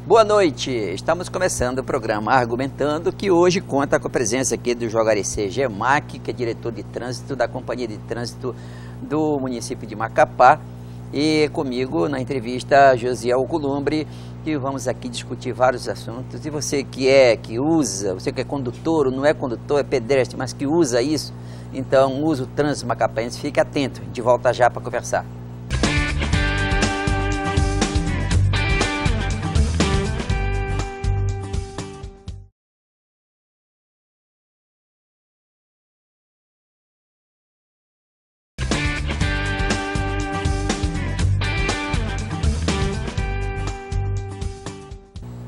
Boa noite, estamos começando o programa Argumentando, que hoje conta com a presença aqui do Jogarecê Gemac, que é diretor de trânsito da Companhia de Trânsito do município de Macapá, e comigo na entrevista Josiel Columbre, que vamos aqui discutir vários assuntos. E você que usa, você que é condutor ou não é condutor, é pedestre, mas que usa isso, então usa o trânsito macapaense, fique atento, de volta já para conversar.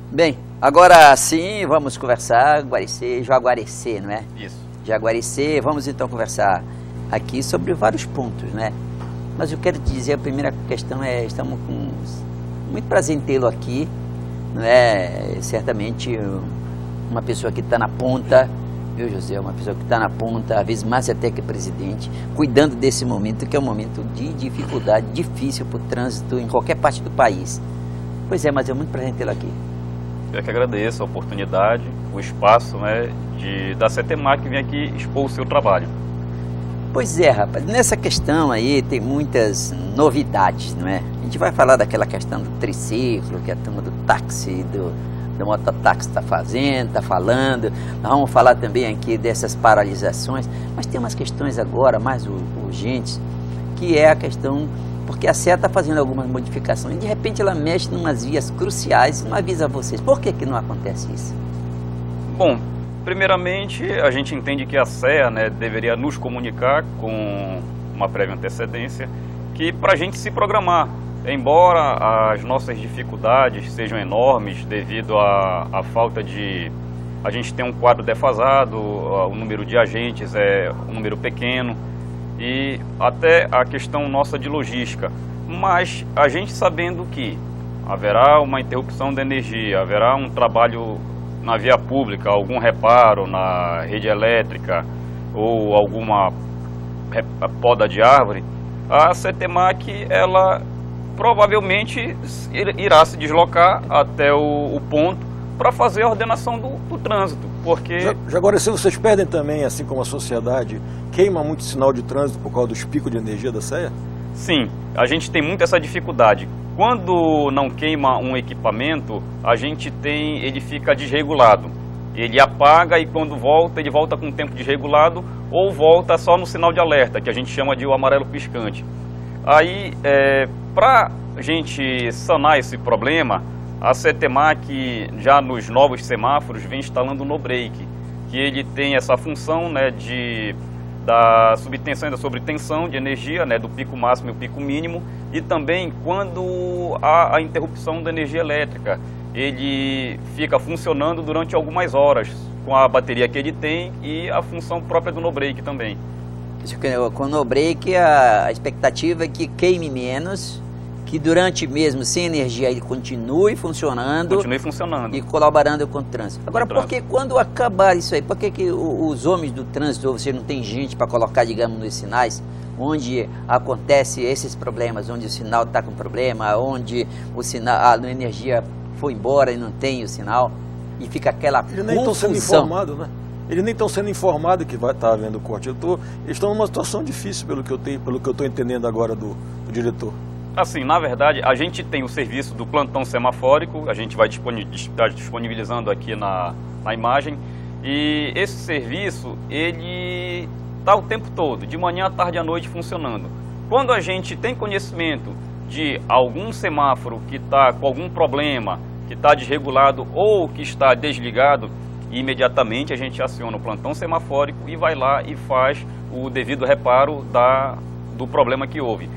Bem, agora sim vamos conversar Jaguarecê, não é? Isso. Jaguarecê, vamos então conversar aqui sobre vários pontos, né? Mas eu quero te dizer, a primeira questão é, estamos com muito prazer em tê-lo aqui, não é? Certamente uma pessoa que está na ponta, viu, José? Uma pessoa que está na ponta, às vezes mais até que presidente, cuidando desse momento, que é um momento de dificuldade, difícil para o trânsito em qualquer parte do país. Pois é, mas é muito prazer em tê-lo aqui. Eu que agradeço a oportunidade, o espaço, né, da CETEMAC vir aqui expor o seu trabalho. Pois é, rapaz, nessa questão aí tem muitas novidades, não é? A gente vai falar daquela questão do triciclo, que a turma do táxi, do mototáxi está fazendo, está falando. Nós vamos falar também aqui dessas paralisações, mas tem umas questões agora mais urgentes, que é a questão... Porque a CEA está fazendo algumas modificações e de repente ela mexe em umas vias cruciais e não avisa vocês. Por que não acontece isso? Bom, primeiramente a gente entende que a CEA, né, deveria nos comunicar com uma prévia antecedência que para a gente se programar. Embora as nossas dificuldades sejam enormes devido à falta de... A gente tem um quadro defasado, o número de agentes é um número pequeno, e até a questão nossa de logística, mas a gente sabendo que haverá uma interrupção da energia, haverá um trabalho na via pública, algum reparo na rede elétrica ou alguma poda de árvore, a CETEMAC ela provavelmente irá se deslocar até o ponto para fazer a ordenação do trânsito, porque... Agora, se vocês perdem também, assim como a sociedade, queima muito sinal de trânsito por causa dos picos de energia da CEA? Sim, a gente tem muito essa dificuldade. Quando não queima um equipamento, ele fica desregulado. Ele apaga e quando volta, ele volta com o tempo desregulado ou volta só no sinal de alerta, que a gente chama de o amarelo piscante. Aí, para a gente sanar esse problema, a CETEMAC, já nos novos semáforos, vem instalando o no-break, que ele tem essa função, né, da subtensão e da sobretensão de energia, né, do pico máximo e o pico mínimo, e também quando há a interrupção da energia elétrica. Ele fica funcionando durante algumas horas, com a bateria que ele tem e a função própria do no-break também. Com o no-break, a expectativa é que queime menos, que durante mesmo sem energia ele continue funcionando e colaborando com o trânsito. Agora, porque quando acabar isso aí, por que os homens do trânsito, ou você não tem gente para colocar, digamos, nos sinais, onde acontece esses problemas, onde o sinal está com problema, onde o sinal, a energia foi embora e não tem o sinal, e fica aquela confusão. Eles nem estão sendo informados, né? Eles nem estão sendo informados que vai estar havendo corte. Eles estão numa situação difícil, pelo que eu estou entendendo agora do diretor. Assim, na verdade, a gente tem o serviço do plantão semafórico, a gente vai estar disponibilizando aqui na imagem, e esse serviço, ele está o tempo todo, de manhã, à tarde e à noite funcionando. Quando a gente tem conhecimento de algum semáforo que está com algum problema, que está desregulado ou que está desligado, imediatamente a gente aciona o plantão semafórico e vai lá e faz o devido reparo do problema que houve.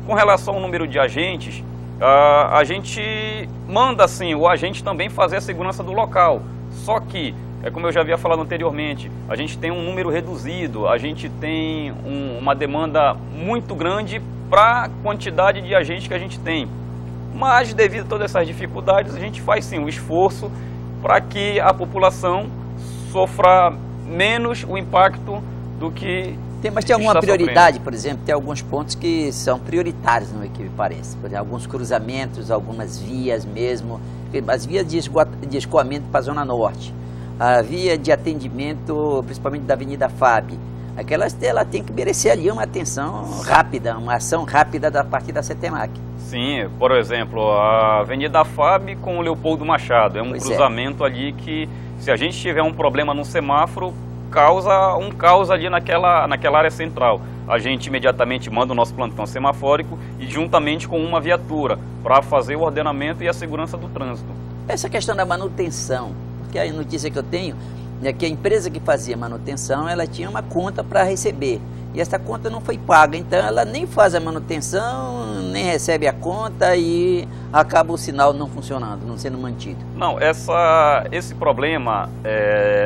Com relação ao número de agentes, a gente manda assim, o agente também fazer a segurança do local. Só que, como eu já havia falado anteriormente, a gente tem um número reduzido, a gente tem uma demanda muito grande para a quantidade de agentes que a gente tem. Mas, devido a todas essas dificuldades, a gente faz sim um esforço para que a população sofra menos o impacto do que Mas tem alguma prioridade, por exemplo? Tem alguns pontos que são prioritários, não é que me parece. Por exemplo, alguns cruzamentos, algumas vias mesmo. As vias de escoamento para a Zona Norte. A via de atendimento, principalmente da Avenida FAB. Ela tem que merecer ali uma atenção rápida, uma ação rápida da parte da CETEMAC. Sim, por exemplo, a Avenida FAB com o Leopoldo Machado. É um cruzamento ali que, se a gente tiver um problema no semáforo, causa um caos ali naquela área central. A gente imediatamente manda o nosso plantão semafórico e juntamente com uma viatura para fazer o ordenamento e a segurança do trânsito. Essa questão da manutenção, porque a notícia que eu tenho é que a empresa que fazia manutenção, ela tinha uma conta para receber. E essa conta não foi paga, então ela nem faz a manutenção, nem recebe a conta e acaba o sinal não funcionando, não sendo mantido. Não, esse problema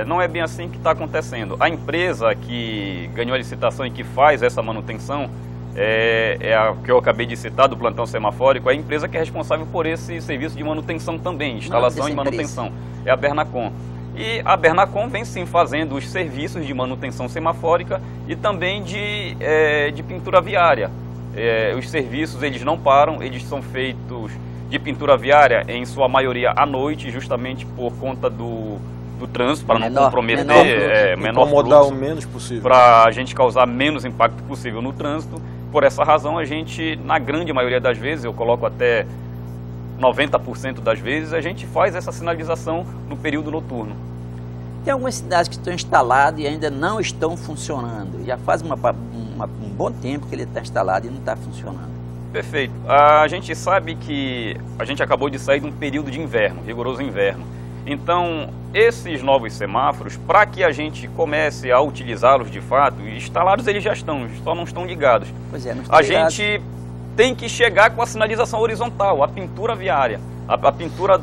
não é bem assim que está acontecendo. A empresa que ganhou a licitação e que faz essa manutenção, a que eu acabei de citar, do plantão semafórico, é a empresa que é responsável por esse serviço de manutenção também, instalação e manutenção. É a Bernacom. E a Bernacom vem sim fazendo os serviços de manutenção semafórica e também de pintura viária. Os serviços eles não param, eles são feitos de pintura viária em sua maioria à noite, justamente por conta do trânsito, para não comprometer, menor fluxo, o menos possível, para a gente causar menos impacto possível no trânsito. Por essa razão a gente, na grande maioria das vezes, eu coloco até 90% das vezes, a gente faz essa sinalização no período noturno. Tem algumas cidades que estão instaladas e ainda não estão funcionando. Já faz um bom tempo que ele está instalado e não está funcionando. Perfeito. A gente sabe que a gente acabou de sair de um período de inverno, rigoroso inverno. Então, esses novos semáforos, para que a gente comece a utilizá-los de fato, instalados eles já estão, só não estão ligados. Pois é, não estão ligados. Gente tem que chegar com a sinalização horizontal, a pintura viária. A pintura...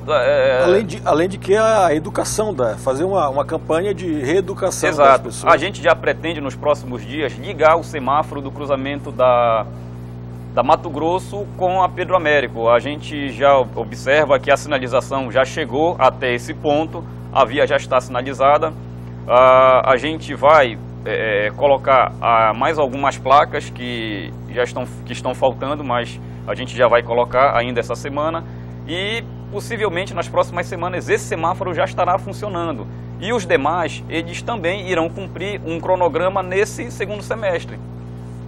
Além de que a educação, fazer uma campanha de reeducação das pessoas. A gente já pretende nos próximos dias ligar o semáforo do cruzamento da Mato Grosso com a Pedro Américo. A gente já observa que a sinalização já chegou até esse ponto, a via já está sinalizada. A gente vai colocar mais algumas placas que estão faltando, mas a gente já vai colocar ainda essa semana. E possivelmente nas próximas semanas esse semáforo já estará funcionando. E os demais, eles também irão cumprir um cronograma nesse segundo semestre.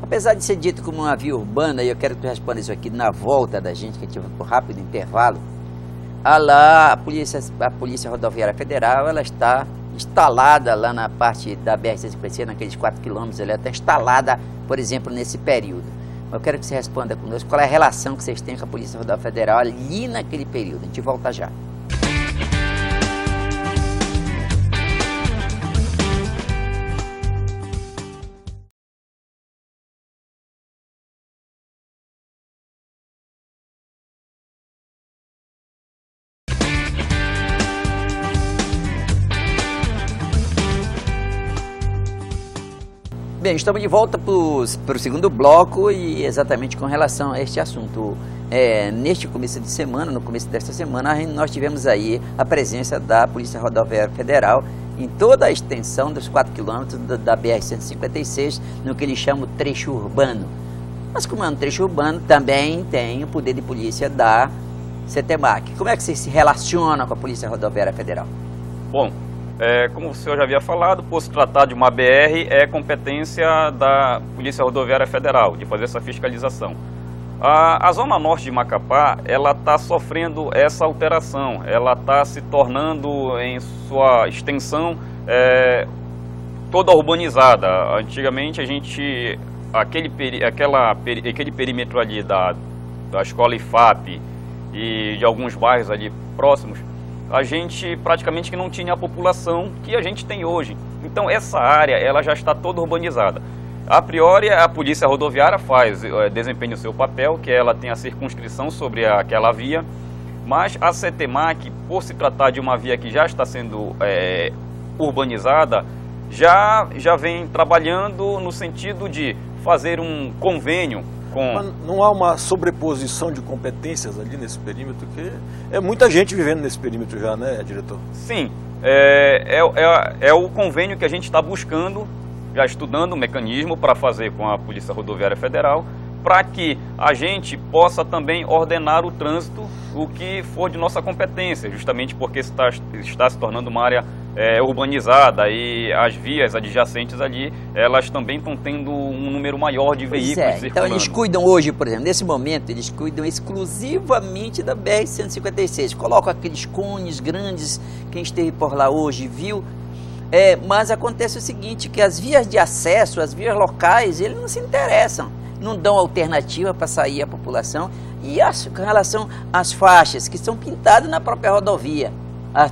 Apesar de ser dito como uma via urbana, e eu quero que tu responda isso aqui na volta da gente, que a gente vai por rápido intervalo, a Polícia Rodoviária Federal, ela está instalada lá na parte da BR-156, naqueles 4 quilômetros, ela está instalada, por exemplo, nesse período. Eu quero que você responda conosco qual é a relação que vocês têm com a Polícia Rodoviária Federal ali naquele período. A gente volta já. Bem, estamos de volta para o segundo bloco e exatamente com relação a este assunto. Neste começo de semana, no começo desta semana, nós tivemos aí a presença da Polícia Rodoviária Federal em toda a extensão dos 4 quilômetros da BR-156, no que eles chamam de trecho urbano. Mas como é um trecho urbano, também tem o poder de polícia da CETEMAC. Como é que você se relaciona com a Polícia Rodoviária Federal? Bom, como o senhor já havia falado, por se tratar de uma BR, é competência da Polícia Rodoviária Federal de fazer essa fiscalização. A Zona Norte de Macapá, ela está sofrendo essa alteração, ela está se tornando, em sua extensão, toda urbanizada. Antigamente, aquele perímetro ali da escola IFAP e de alguns bairros ali próximos, a gente praticamente que não tinha a população que a gente tem hoje. Então essa área ela já está toda urbanizada. A priori a Polícia Rodoviária desempenha o seu papel, que ela tem a circunscrição sobre aquela via, mas a CETEMAC, por se tratar de uma via que já está sendo urbanizada, já vem trabalhando no sentido de fazer um convênio com... Mas não há uma sobreposição de competências ali nesse perímetro? Que é muita gente vivendo nesse perímetro já, né, diretor? Sim, é o convênio que a gente está buscando já estudando um mecanismo para fazer com a Polícia Rodoviária Federal, para que a gente possa também ordenar o trânsito, o que for de nossa competência, justamente porque está se tornando uma área urbanizada e as vias adjacentes ali, elas também estão tendo um número maior de veículos circulando. Então eles cuidam hoje, por exemplo, nesse momento, eles cuidam exclusivamente da BR-156, colocam aqueles cones grandes, quem esteve por lá hoje viu. Mas acontece o seguinte, que as vias de acesso, as vias locais, eles não se interessam, não dão alternativa para sair a população. E com relação às faixas, que são pintadas na própria rodovia,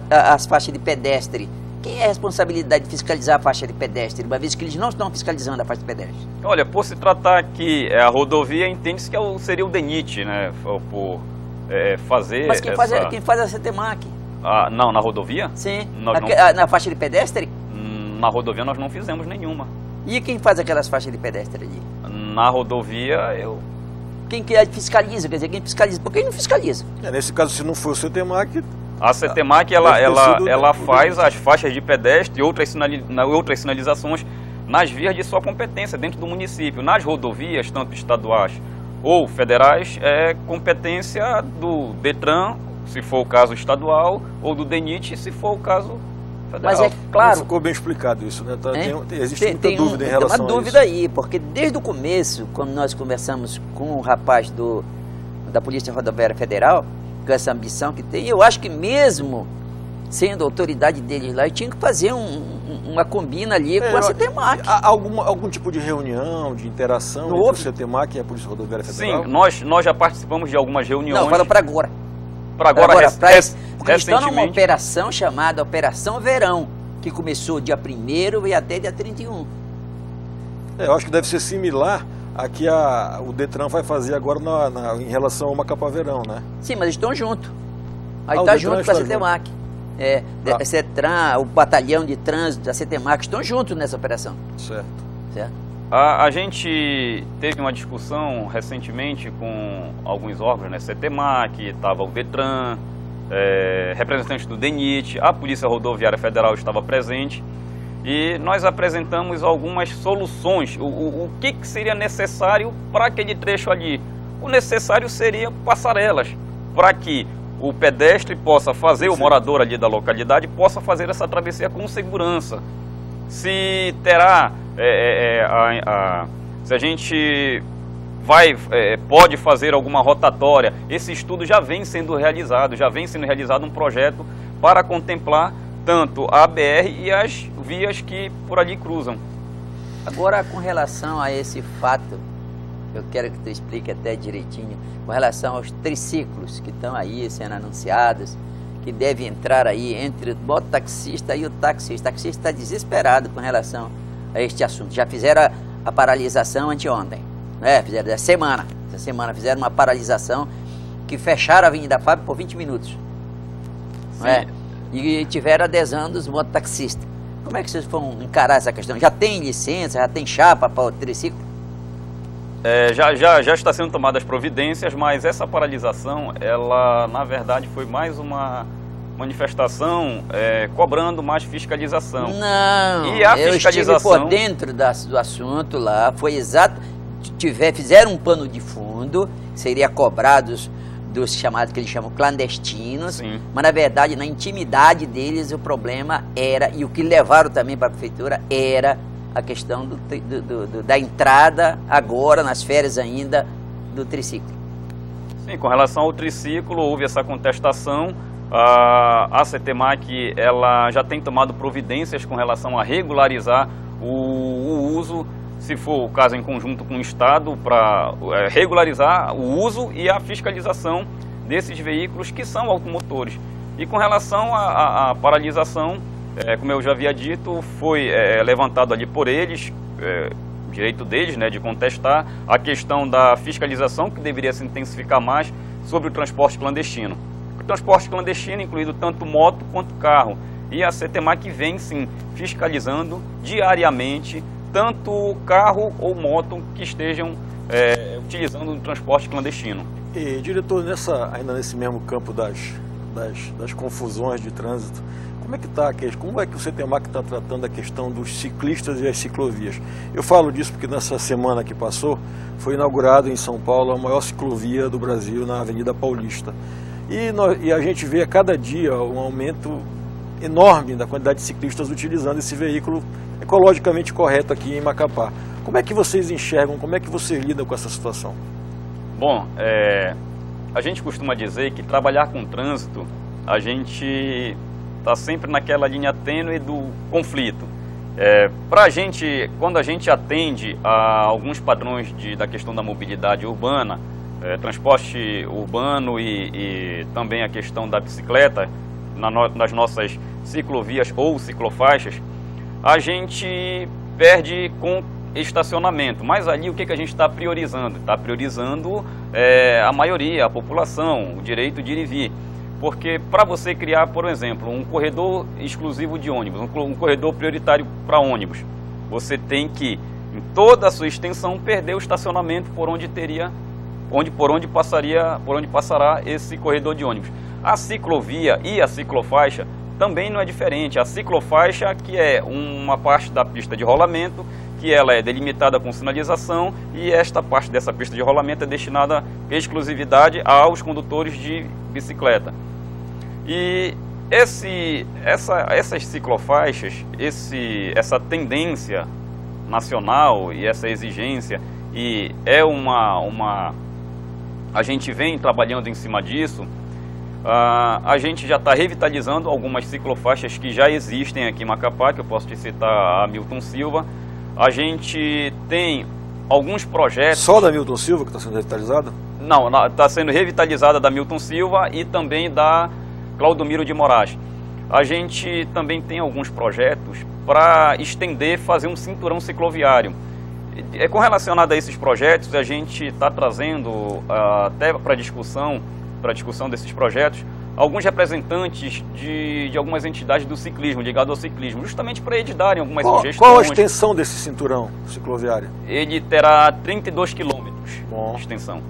as faixas de pedestre, quem é a responsabilidade de fiscalizar a faixa de pedestre, uma vez que eles não estão fiscalizando a faixa de pedestre? Olha, por se tratar que a rodovia, entende-se que seria o DENIT, né, por fazer. Mas quem faz a CETEMAC? Não, na rodovia? Sim. Na faixa de pedestre? Na rodovia nós não fizemos nenhuma. E quem faz aquelas faixas de pedestre ali? Na rodovia, Quem fiscaliza, quer dizer, quem fiscaliza? Por que não fiscaliza? Nesse caso, se não for o CETEMAC... A CETEMAC, ela faz as faixas de pedestre e outras sinalizações nas vias de sua competência dentro do município. Nas rodovias, tanto estaduais ou federais, é competência do DETRAN, se for o caso estadual, ou do DENIT, se for o caso federal. Mas claro... Não ficou bem explicado isso, né? Existe muita dúvida em relação a isso. Tem uma dúvida aí, porque desde o começo, quando nós conversamos com o rapaz da Polícia Rodoviária Federal, com essa ambição que tem, eu acho que mesmo sendo autoridade deles lá, eu tinha que fazer uma combina ali com a CETEMAC. Algum tipo de reunião, de interação entre o CETEMAC e a Polícia Rodoviária Federal? Sim, nós já participamos de algumas reuniões. Não, fala para agora. Para agora, porque estão numa operação chamada Operação Verão, que começou dia 1º e até dia 31. Eu acho que deve ser similar a que o DETRAN vai fazer agora em relação ao Macapá Verão, né? Sim, mas estão juntos. Aí está junto com a CETEMAC. CETRAN, o batalhão de trânsito da CETEMAC estão juntos nessa operação. Certo. A gente teve uma discussão recentemente com alguns órgãos, né? CETEMAC, estava o DETRAN, representantes do DENIT, a Polícia Rodoviária Federal estava presente e nós apresentamos algumas soluções. O que seria necessário para aquele trecho ali? O necessário seria passarelas, para que o pedestre possa fazer, o morador ali da localidade possa fazer essa travessia com segurança. Se terá, se a gente pode fazer alguma rotatória, esse estudo já vem sendo realizado um projeto para contemplar tanto a BR e as vias que por ali cruzam. Agora, com relação a esse fato, eu quero que tu explique até direitinho, com relação aos triciclos que estão aí sendo anunciados, que devem entrar aí entre o mototaxista e o taxista. O taxista está desesperado com relação a este assunto. Já fizeram a paralisação anteontem, né? Fizeram essa semana fizeram uma paralisação que fecharam a Avenida Fábio por 20 minutos. E tiveram adesão dos mototaxistas. Como é que vocês vão encarar essa questão? Já tem licença, já tem chapa para o triciclo? Já está sendo tomadas providências, mas essa paralisação, ela na verdade foi mais uma manifestação cobrando mais fiscalização. Não, e a fiscalização... eu estive por dentro do assunto lá, foi exato, fizeram um pano de fundo, seria cobrados dos chamados, que eles chamam clandestinos. Sim. Mas na verdade na intimidade deles o problema era, e o que levaram também para a prefeitura era a questão da entrada agora, nas férias ainda, do triciclo. Sim, com relação ao triciclo houve essa contestação. A CETEMAC ela já tem tomado providências com relação a regularizar o uso, se for o caso em conjunto com o Estado, para regularizar o uso e a fiscalização desses veículos que são automotores. E com relação à paralisação, como eu já havia dito, foi levantado ali por eles, direito deles, né, de contestar a questão da fiscalização, que deveria se intensificar mais sobre o transporte clandestino. O transporte clandestino, incluído tanto moto quanto carro. E a CETEMAC vem, sim, fiscalizando diariamente tanto carro ou moto que estejam utilizando o transporte clandestino. E, diretor, ainda nesse mesmo campo das das confusões de trânsito, como é que o CETEMAC está tratando a questão dos ciclistas e as ciclovias? Eu falo disso porque nessa semana que passou, foi inaugurado em São Paulo a maior ciclovia do Brasil, na Avenida Paulista. E a gente vê a cada dia um aumento enorme da quantidade de ciclistas utilizando esse veículo ecologicamente correto aqui em Macapá. Como é que vocês enxergam, como é que vocês lidam com essa situação? Bom, a gente costuma dizer que trabalhar com trânsito, a gente está sempre naquela linha tênue do conflito. Pra gente, quando a gente atende a alguns padrões da questão da mobilidade urbana, transporte urbano e também a questão da bicicleta, nas nossas ciclovias ou ciclofaixas, a gente perde com estacionamento. Mas ali o que a gente está priorizando? Está priorizando a maioria, a população, o direito de ir e vir. Porque para você criar, por exemplo, um corredor exclusivo de ônibus, um corredor prioritário para ônibus, você tem que, em toda a sua extensão, perder o estacionamento por onde passará esse corredor de ônibus. A ciclovia e a ciclofaixa também não é diferente. A ciclofaixa, que é uma parte da pista de rolamento, que ela é delimitada com sinalização, e esta parte dessa pista de rolamento é destinada exclusividade aos condutores de bicicleta. E essas ciclofaixas, essa tendência nacional e essa exigência, e a gente vem trabalhando em cima disso. A gente já está revitalizando algumas ciclofaixas que já existem aqui em Macapá, que eu posso te citar a Milton Silva. A gente tem alguns projetos... Só da Milton Silva que está sendo revitalizada? Não, está sendo revitalizada da Milton Silva e também da Claudomiro de Moraes. A gente também tem alguns projetos para estender, fazer um cinturão cicloviário. Com relacionado a esses projetos, a gente está trazendo até para discussão desses projetos, alguns representantes de algumas entidades do ciclismo, ligados ao ciclismo, justamente para eles darem algumas sugestões. Qual a extensão desse cinturão cicloviário? Ele terá 32 quilômetros de extensão.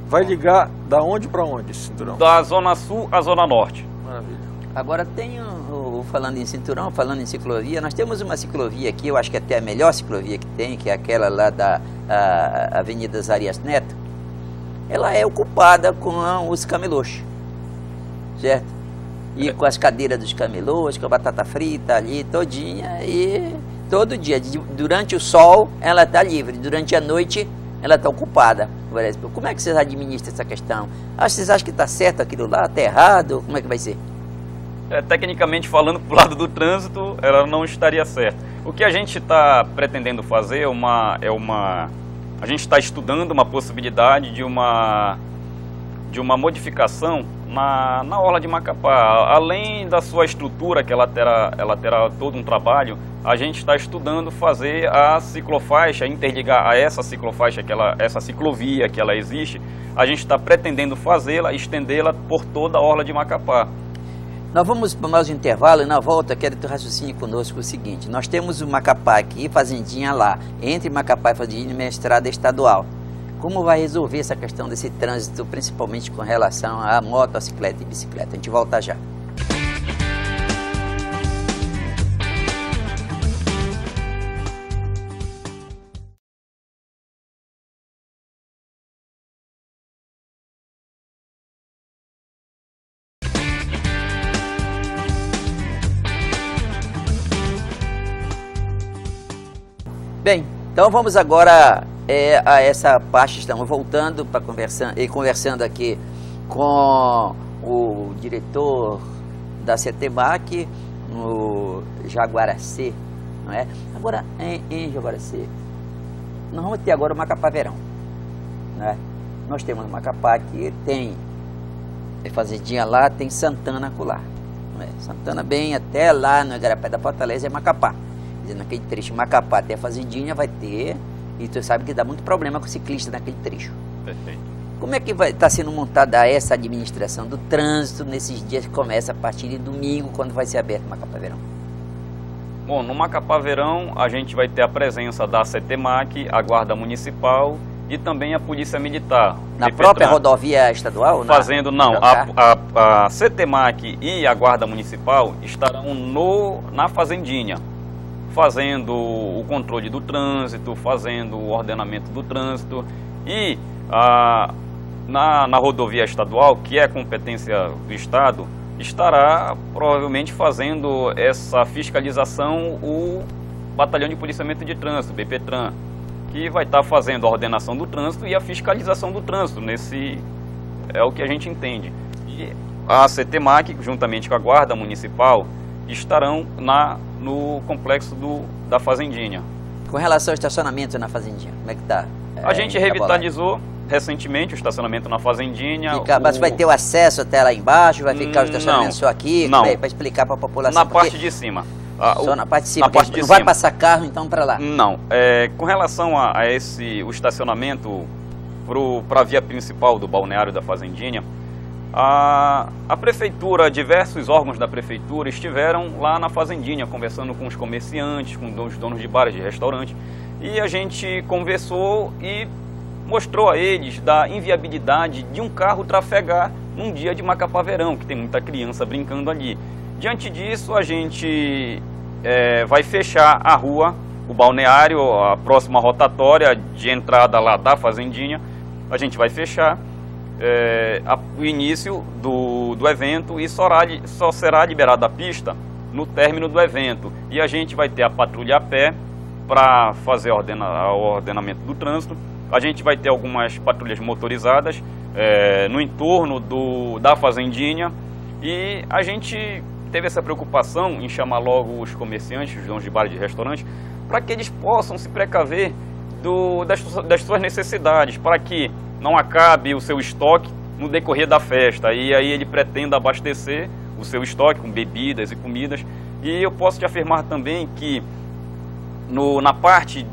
Vai ligar da onde para onde esse cinturão? Da Zona Sul à Zona Norte. Maravilha. Agora falando em cinturão, falando em ciclovia, nós temos uma ciclovia aqui, eu acho que até a melhor ciclovia que tem, que é aquela lá da Avenida Zarias Neto. Ela é ocupada com os camelôs, certo? E com as cadeiras dos camelôs, com a batata frita ali todinha, e todo dia, durante o sol, ela está livre, durante a noite, ela está ocupada. Como é que vocês administram essa questão? Vocês acham que está certo aquilo lá, está errado? Como é que vai ser? Tecnicamente falando, para o lado do trânsito, ela não estaria certa. O que a gente está pretendendo fazer a gente está estudando uma possibilidade de uma modificação na orla de Macapá. Além da sua estrutura, que ela terá todo um trabalho, a gente está estudando fazer a ciclofaixa, interligar a essa ciclofaixa, essa ciclovia que ela existe, a gente está pretendendo fazê-la, estendê-la por toda a orla de Macapá. Nós vamos para mais um intervalo e na volta quero que tu raciocine conosco o seguinte: nós temos o Macapá aqui e Fazendinha lá. Entre Macapá e Fazendinha, uma estrada estadual. Como vai resolver essa questão desse trânsito, principalmente com relação à motocicleta e bicicleta? A gente volta já. Bem, então vamos agora a essa parte. Estamos voltando para conversando aqui com o diretor da CETEMAC, no Jaguaracê, não é? Agora, em Jaguaracê, nós vamos ter agora o Macapá Verão, né? Nós temos o Macapá aqui, tem Fazendinha lá, tem Santana acolá, não é? Santana bem até lá no Igarapé da Fortaleza é Macapá. Naquele trecho Macapá até a Fazendinha vai ter, e tu sabe que dá muito problema com o ciclista naquele trecho. Perfeito. Como é que vai estar sendo montada essa administração do trânsito nesses dias que começa a partir de domingo, quando vai ser aberto o Macapá Verão? Bom, no Macapá Verão a gente vai ter a presença da CETEMAC, a Guarda Municipal e também a Polícia Militar. Na própria rodovia estadual? Fazendo, não. A CETEMAC e a Guarda Municipal estarão na Fazendinha, fazendo o controle do trânsito, fazendo o ordenamento do trânsito. E na rodovia estadual, que é competência do Estado, estará provavelmente fazendo essa fiscalização o Batalhão de Policiamento de Trânsito, BPTran, que vai estar fazendo a ordenação do trânsito e a fiscalização do trânsito. É o que a gente entende. E a CETEMAC, juntamente com a Guarda Municipal, estarão no complexo da Fazendinha. Com relação ao estacionamento na Fazendinha, como é que está? A gente revitalizou recentemente o estacionamento na Fazendinha. Mas vai ter o acesso até lá embaixo? Vai ficar o estacionamento só aqui? Não. Para explicar para a população. Na parte de cima. Só na parte de cima, não vai passar carro então para lá? Não. Com relação o estacionamento para a via principal do balneário da Fazendinha, a prefeitura, diversos órgãos da prefeitura estiveram lá na Fazendinha conversando com os comerciantes, com os donos de bares, de restaurantes, e a gente conversou e mostrou a eles da inviabilidade de um carro trafegar num dia de Macapá Verão, que tem muita criança brincando ali. Diante disso, a gente vai fechar a rua, o balneário, a próxima rotatória de entrada lá da Fazendinha. A gente vai fechar o início do evento e só será liberada a pista no término do evento. E a gente vai ter a patrulha a pé para fazer o ordenamento do trânsito. A gente vai ter algumas patrulhas motorizadas no entorno da Fazendinha, e a gente teve essa preocupação em chamar logo os comerciantes, os donos de bares e de restaurantes, para que eles possam se precaver das suas necessidades, para que não acabe o seu estoque no decorrer da festa, e aí ele pretenda abastecer o seu estoque com bebidas e comidas. E eu posso te afirmar também que na parte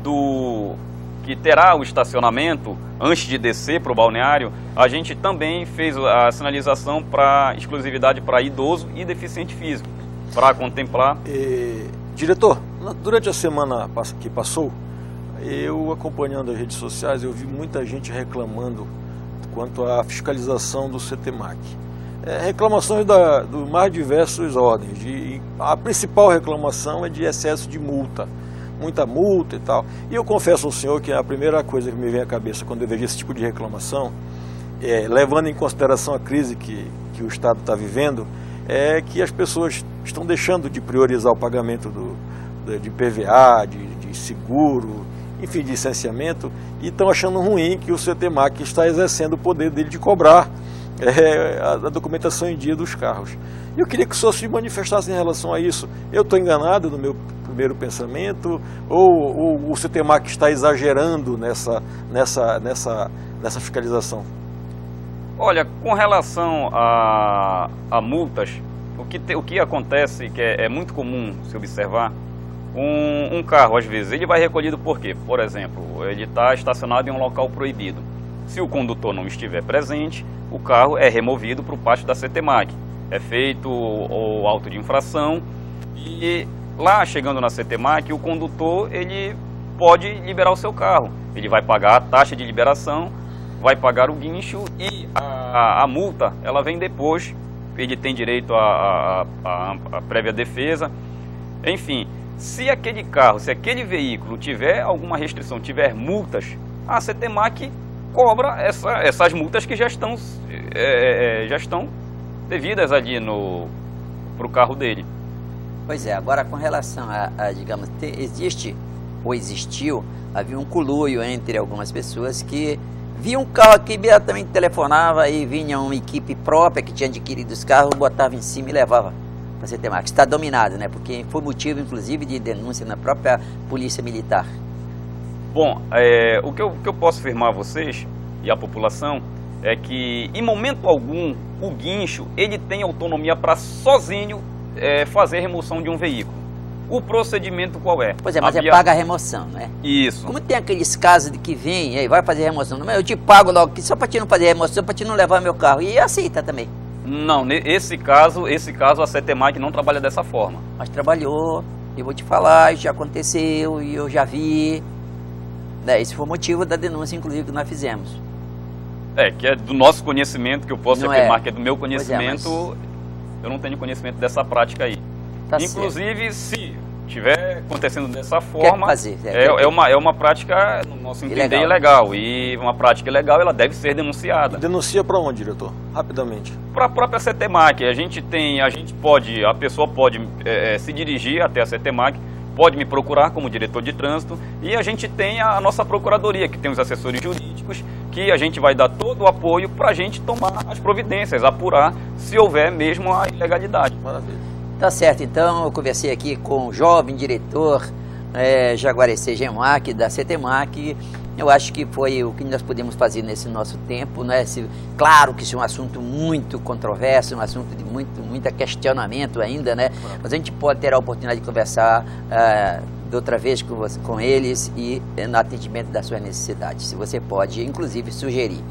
que terá o estacionamento, antes de descer para o balneário, a gente também fez a sinalização para exclusividade para idoso e deficiente físico, para contemplar. Diretor, durante a semana que passou, eu acompanhando as redes sociais, eu vi muita gente reclamando quanto à fiscalização do CETEMAC. Reclamações do mais diversas ordens. A principal reclamação é de excesso de multa. Muita multa e tal. E eu confesso ao senhor que a primeira coisa que me vem à cabeça quando eu vejo esse tipo de reclamação, levando em consideração a crise que o Estado está vivendo, é que as pessoas estão deixando de priorizar o pagamento de PVA, de seguro, enfim, de licenciamento, e estão achando ruim que o CETEMAC está exercendo o poder dele de cobrar a documentação em dia dos carros. Eu queria que o senhor se manifestasse em relação a isso. Eu estou enganado no meu primeiro pensamento, ou o CETEMAC está exagerando nessa fiscalização? Olha, com relação a multas, o que acontece, que é muito comum se observar, um carro, às vezes, ele vai recolhido por quê? Por exemplo, ele está estacionado em um local proibido. Se o condutor não estiver presente, o carro é removido para o pátio da CETEMAC. É feito o auto de infração e lá, chegando na CETEMAC, o condutor ele pode liberar o seu carro. Ele vai pagar a taxa de liberação, vai pagar o guincho e a multa, ela vem depois. Ele tem direito à prévia defesa. Enfim, se aquele veículo tiver alguma restrição, tiver multas, a CETEMAC cobra essas multas que já estão devidas ali para o carro dele. Pois é, agora com relação digamos, havia um conluio entre algumas pessoas que viam um carro aqui, imediatamente telefonava e vinha uma equipe própria que tinha adquirido os carros, botava em cima e levava para a CETEMAC. Está dominado, né? Porque foi motivo, inclusive, de denúncia na própria Polícia Militar. Bom, o que eu posso afirmar a vocês e a população é que, em momento algum, o guincho ele tem autonomia para sozinho fazer a remoção de um veículo. O procedimento qual é? Pois é, mas paga a remoção, né? Isso. Como tem aqueles casos de que vem, aí vai fazer remoção, eu te pago logo aqui só para te não fazer remoção, para te não levar meu carro, e aceita também. Não, esse caso a CETEMAC não trabalha dessa forma. Mas trabalhou, eu vou te falar, já aconteceu, e eu já vi. Esse foi o motivo da denúncia, inclusive, que nós fizemos. Que é do nosso conhecimento, que eu posso afirmar que é do meu conhecimento, eu não tenho conhecimento dessa prática aí. Tá inclusive, se estiver acontecendo dessa forma, é uma prática, no nosso entender, ilegal. E uma prática ilegal, ela deve ser denunciada. Denuncia para onde, diretor? Rapidamente. Para a própria CETEMAC. A pessoa pode se dirigir até a CETEMAC, pode me procurar como diretor de trânsito, e a gente tem a nossa procuradoria, que tem os assessores jurídicos, que a gente vai dar todo o apoio para a gente tomar as providências, apurar se houver mesmo a ilegalidade. Maravilha. Tá certo, então eu conversei aqui com o jovem diretor Jaguarecê Gemac, da CETEMAC. Eu acho que foi o que nós podemos fazer nesse nosso tempo, né? Claro que isso é um assunto muito controverso, um assunto de muito questionamento ainda, né? Mas a gente pode ter a oportunidade de conversar de outra vez com eles e no atendimento das suas necessidades. Se você pode, inclusive, sugerir.